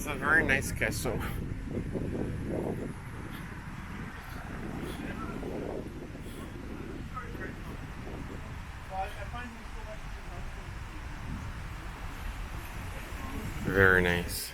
It's a very nice castle. Very nice.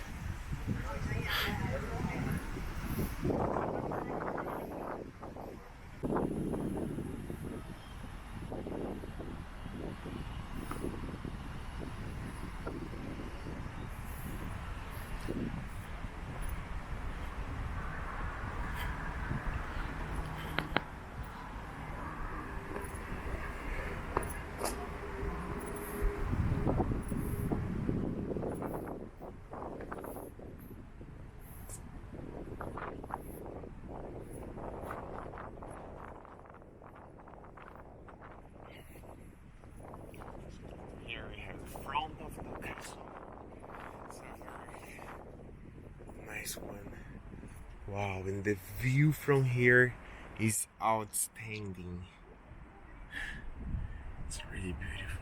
Here we have the front of the castle. It's a very nice one. Wow, and the view from here is outstanding. It's really beautiful.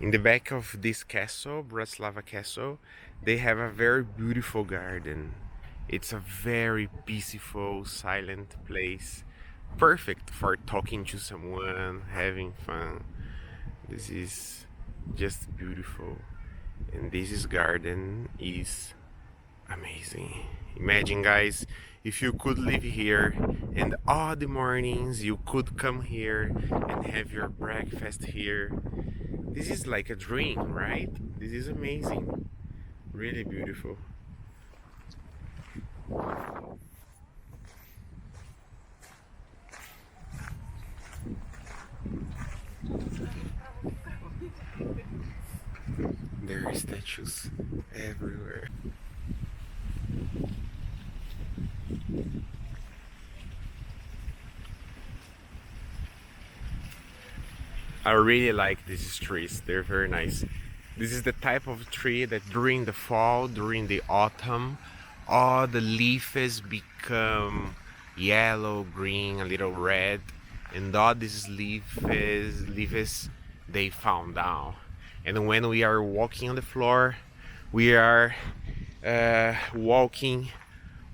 In the back of this castle, Bratislava Castle, they have a very beautiful garden. It's a very peaceful, silent place, perfect for talking to someone, having fun. This is just beautiful, and this garden is amazing. Imagine, guys, if you could live here and all the mornings you could come here and have your breakfast here. This is like a dream, right? This is amazing. Really beautiful. There are statues everywhere. I really like these trees, they're very nice. This is the type of tree that during the fall, during the autumn, all the leaves become yellow, green, a little red, and all these leaves they fall down. And when we are walking on the floor, we are walking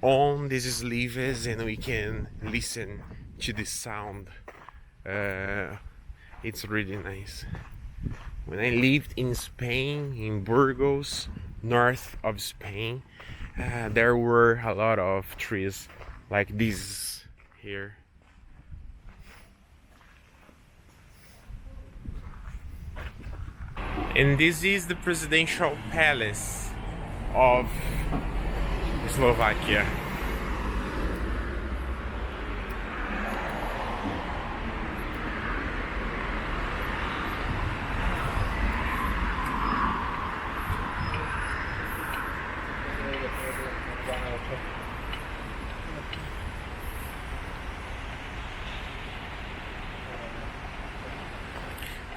on these leaves and we can listen to the sound. It's really nice. When I lived in Spain, in Burgos, north of Spain, there were a lot of trees like this here. And this is the presidential palace of Slovakia.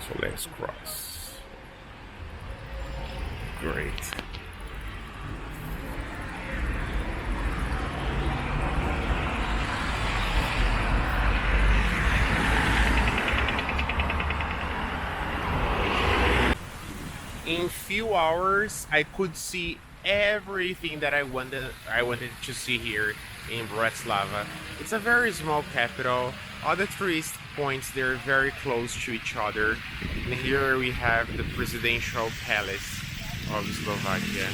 So let's cross. Great. In few hours, I could see everything that I wanted to see here in Bratislava. It's a very small capital. All the tourist points, they're very close to each other. And here we have the presidential palace of Slovakia.